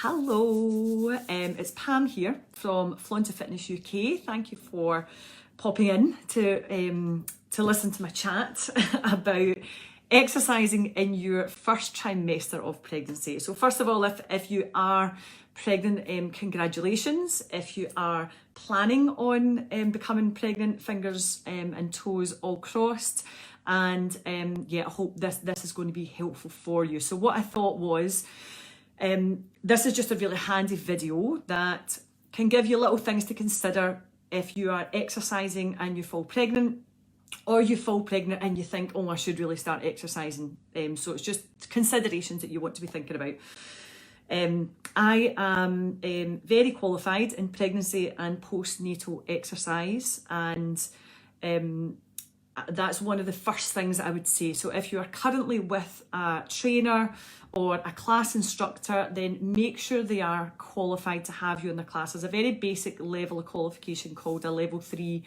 Hello, it's Pam here from Flaunt Fitness UK. Thank you for popping in to listen to my chat about exercising in your first trimester of pregnancy. So first of all, if you are pregnant, congratulations. If you are planning on becoming pregnant, fingers and toes all crossed. And yeah, I hope this is going to be helpful for you. So what I thought was, this is just a really handy video that can give you little things to consider if you are exercising and you fall pregnant, or you fall pregnant and you think, oh, I should really start exercising. So it's just considerations that you want to be thinking about. I am very qualified in pregnancy and postnatal exercise, and that's one of the first things I would say. So if you are currently with a trainer or a class instructor, then make sure they are qualified to have you in the class. There's a very basic level of qualification called a level 3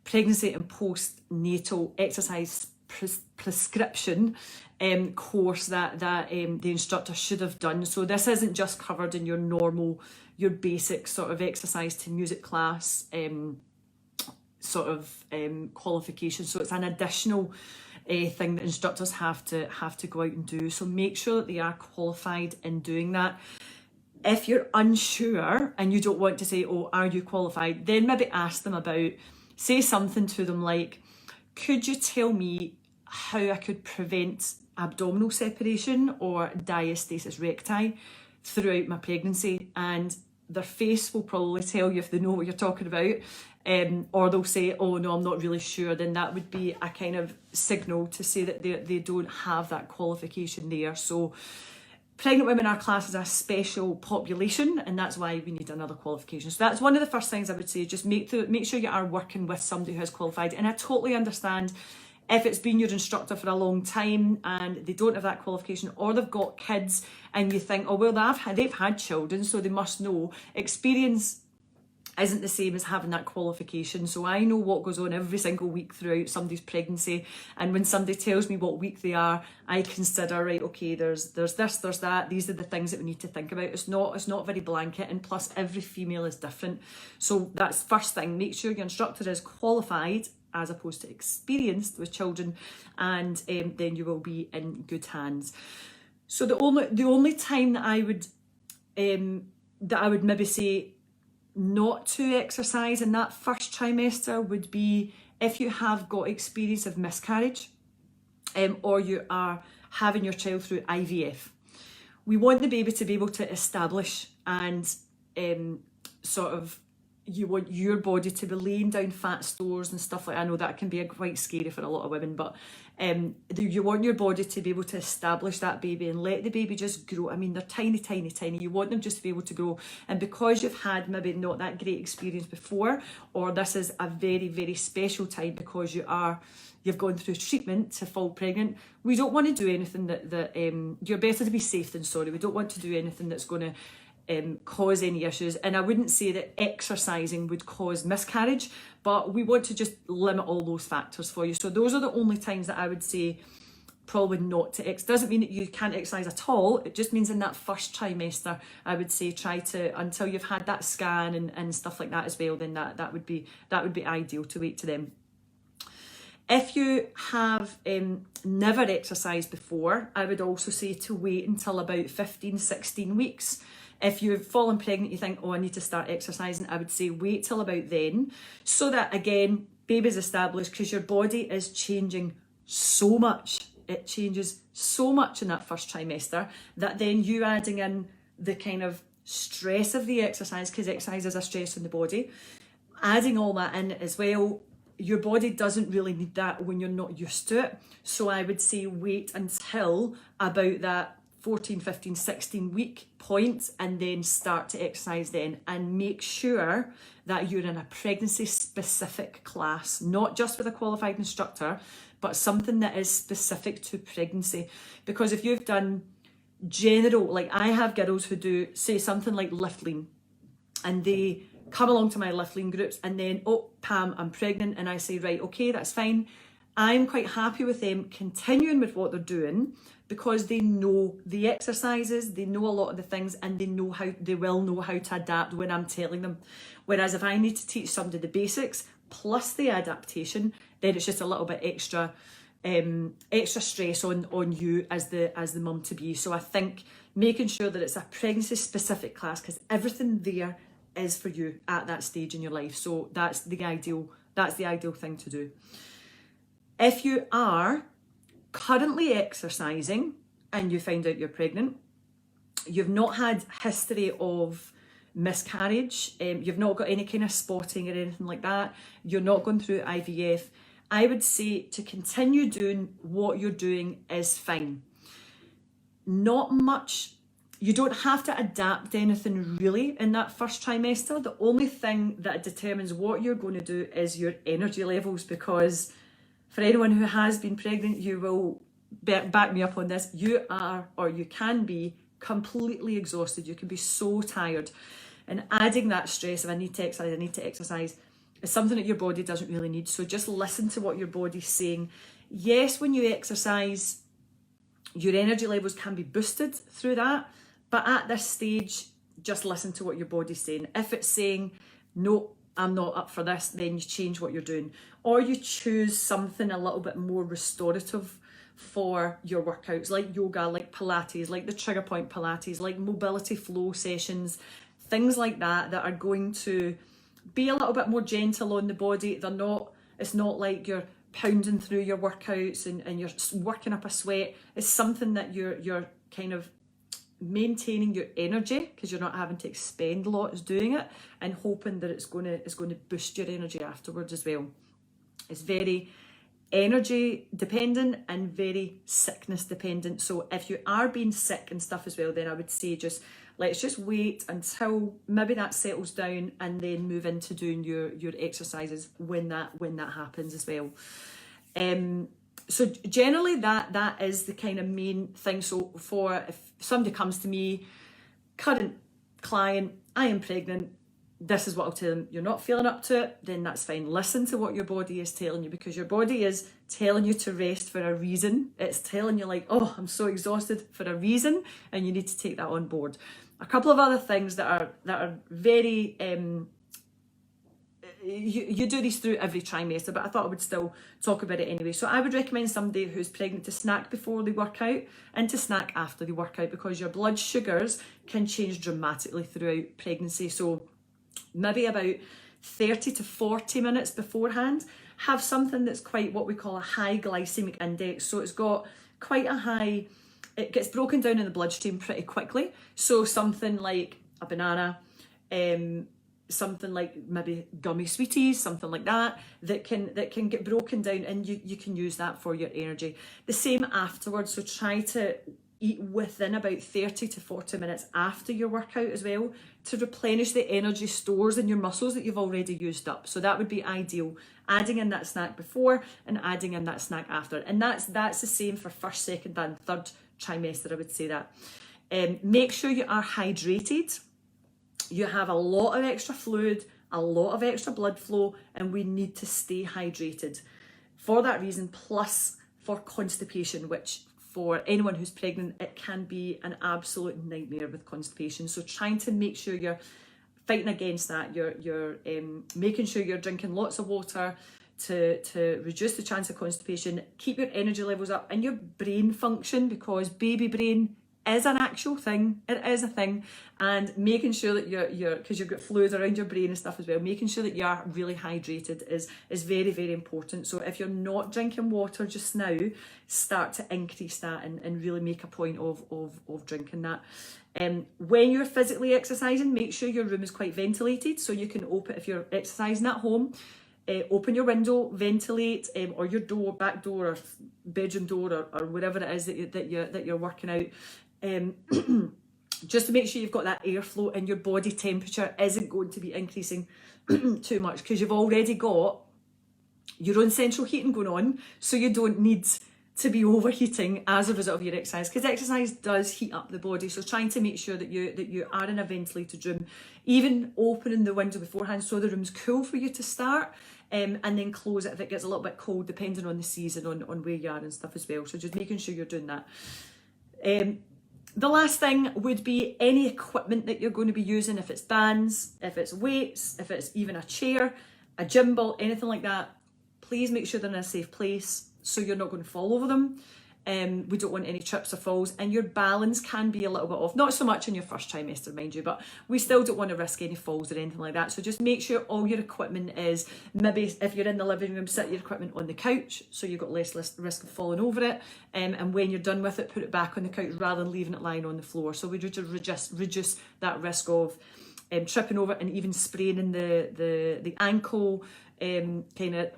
pregnancy and postnatal exercise prescription course that the instructor should have done. So this isn't just covered in your basic sort of exercise to music class qualification. So it's an additional thing that instructors have to go out and do. So make sure that they are qualified in doing that. If you're unsure and you don't want to say, oh, are you qualified? Then maybe ask them about, say something to them like, could you tell me how I could prevent abdominal separation or diastasis recti throughout my pregnancy? And their face will probably tell you if they know what you're talking about, or they'll say, oh no, I'm not really sure. Then that would be a kind of signal to say that they don't have that qualification there. So pregnant women are classed as a special population, and that's why we need another qualification. So that's one of the first things I would say, just make sure you are working with somebody who is qualified. And I totally understand if it's been your instructor for a long time and they don't have that qualification, or they've got kids and you think, oh well, they've had children, so they must know. Experience isn't the same as having that qualification. So I know what goes on every single week throughout somebody's pregnancy, and when somebody tells me what week they are, I consider, right, okay, there's this, there's that, these are the things that we need to think about. It's not very blanket, and plus every female is different. So that's first thing, make sure your instructor is qualified as opposed to experienced with children, and then you will be in good hands. So the only time that I would maybe say not to exercise in that first trimester would be if you have got experience of miscarriage, or you are having your child through IVF. We want the baby to be able to establish, and you want your body to be laying down fat stores and stuff like that. I know that can be quite scary for a lot of women, but you want your body to be able to establish that baby and let the baby just grow. I mean, they're tiny, tiny, tiny. You want them just to be able to grow. And because you've had maybe not that great experience before, or this is a very, very special time because you've gone through treatment to fall pregnant, we don't want to do anything that you're better to be safe than sorry. We don't want to do anything that's going to cause any issues. And I wouldn't say that exercising would cause miscarriage, but we want to just limit all those factors for you. So those are the only times that I would say probably not to doesn't mean that you can't exercise at all. It just means in that first trimester, I would say try to, until you've had that scan and stuff like that as well, then that would be ideal to wait to them. If you have never exercised before, I would also say to wait until about 15, 16 weeks. If you've fallen pregnant, you think, oh, I need to start exercising, I would say wait till about then, so that, again, baby's established, because your body is changing so much. It changes so much in that first trimester that then you adding in the kind of stress of the exercise, because exercise is a stress in the body, adding all that in as well, your body doesn't really need that when you're not used to it. So I would say wait until about that 14, 15, 16 week point, and then start to exercise then, and make sure that you're in a pregnancy specific class, not just with a qualified instructor, but something that is specific to pregnancy. Because if you've done general, like I have girls who do, say, something like lift lean, and they come along to my lift lean groups, and then, oh, Pam, I'm pregnant, and I say, right, okay, that's fine. I'm quite happy with them continuing with what they're doing because they know the exercises, they know a lot of the things, and they will know how to adapt when I'm telling them. Whereas if I need to teach somebody the basics plus the adaptation, then it's just a little bit extra stress on you as the mum to be. So I think making sure that it's a pregnancy specific class, because everything there is for you at that stage in your life. So that's the ideal thing to do. If you are currently exercising and you find out you're pregnant, you've not had history of miscarriage, you've not got any kind of spotting or anything like that, you're not going through IVF, I would say to continue doing what you're doing is fine. Not much, you don't have to adapt anything really in that first trimester. The only thing that determines what you're going to do is your energy levels, because for anyone who has been pregnant, you will back me up on this, you are, or you can be, completely exhausted. You can be so tired. And adding that stress of I need to exercise, is something that your body doesn't really need. So just listen to what your body's saying. Yes, when you exercise, your energy levels can be boosted through that. But at this stage, just listen to what your body's saying. If it's saying, no, I'm not up for this, then you change what you're doing. Or you choose something a little bit more restorative for your workouts, like yoga, like Pilates, like the trigger point Pilates, like mobility flow sessions, things like that are going to be a little bit more gentle on the body. It's not like you're pounding through your workouts and you're working up a sweat. It's something that you're kind of maintaining your energy, because you're not having to expend a lot as doing it, and hoping that it's going to boost your energy afterwards as well. It's very energy dependent and very sickness dependent. So if you are being sick and stuff as well, then I would say let's just wait until maybe that settles down, and then move into doing your exercises when that happens as well. So generally that is the kind of main thing. So if somebody comes to me, current client, I am pregnant, this is what I'll tell them. You're not feeling up to it, then that's fine. Listen to what your body is telling you, because your body is telling you to rest for a reason. It's telling you like, oh, I'm so exhausted for a reason, and you need to take that on board. A couple of other things that are very, you do these through every trimester, but I thought I would still talk about it anyway. So I would recommend somebody who's pregnant to snack before they work out and to snack after they work out, because your blood sugars can change dramatically throughout pregnancy. So maybe about 30 to 40 minutes beforehand, have something that's quite what we call a high glycemic index. So it's got quite a high, it gets broken down in the bloodstream pretty quickly. So something like a banana, something like maybe gummy sweeties, something like that can get broken down, and you can use that for your energy. The same afterwards, so try to eat within about 30 to 40 minutes after your workout as well, to replenish the energy stores in your muscles that you've already used up. So that would be ideal, adding in that snack before and adding in that snack after. And that's the same for first, second and third trimester, I would say that. Make sure you are hydrated. You have a lot of extra fluid, a lot of extra blood flow, and we need to stay hydrated. For that reason, plus for constipation, which for anyone who's pregnant, it can be an absolute nightmare with constipation. So trying to make sure you're fighting against that, you're making sure you're drinking lots of water to reduce the chance of constipation, keep your energy levels up and your brain function, because baby brain is an actual thing. It is a thing. And making sure that you're because you've got fluid around your brain and stuff as well, making sure that you are really hydrated is very, very important. So if you're not drinking water just now, start to increase that and really make a point of drinking that. When you're physically exercising, make sure your room is quite ventilated, so you can open, if you're exercising at home, open your window, ventilate, or your door, back door or bedroom door, or whatever it is that you're working out. Just to make sure you've got that airflow and your body temperature isn't going to be increasing too much, because you've already got your own central heating going on, so you don't need to be overheating as a result of your exercise, because exercise does heat up the body. So trying to make sure that you are in a ventilated room, even opening the window beforehand so the room's cool for you to start, and then close it if it gets a little bit cold, depending on the season, on where you are and stuff as well. So just making sure you're doing that. The last thing would be any equipment that you're going to be using, if it's bands, if it's weights, if it's even a chair, a gym ball, anything like that. Please make sure they're in a safe place so you're not going to fall over them. We don't want any trips or falls, and your balance can be a little bit off. Not so much in your first trimester, mind you, but we still don't want to risk any falls or anything like that. So just make sure all your equipment is, maybe if you're in the living room, set your equipment on the couch so you've got less risk of falling over it. And when you're done with it, put it back on the couch rather than leaving it lying on the floor. So we just reduce that risk of tripping over and even spraining the ankle, kind of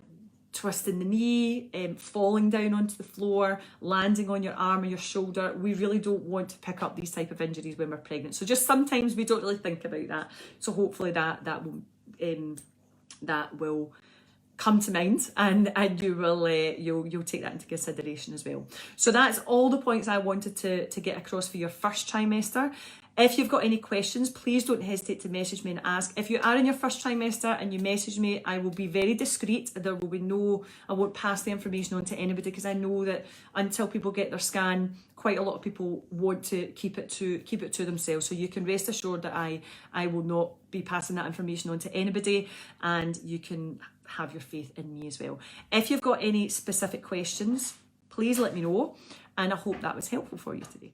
twisting the knee, falling down onto the floor, landing on your arm or your shoulder. We really don't want to pick up these type of injuries when we're pregnant. So just sometimes we don't really think about that. So hopefully that will come to mind, and you will you'll take that into consideration as well. So that's all the points I wanted to get across for your first trimester. If you've got any questions, please don't hesitate to message me and ask. If you are in your first trimester and you message me, I will be very discreet. There will be I won't pass the information on to anybody, because I know that until people get their scan, quite a lot of people want to keep it to themselves. So you can rest assured that I will not be passing that information on to anybody, and you can have your faith in me as well. If you've got any specific questions, please let me know, and I hope that was helpful for you today.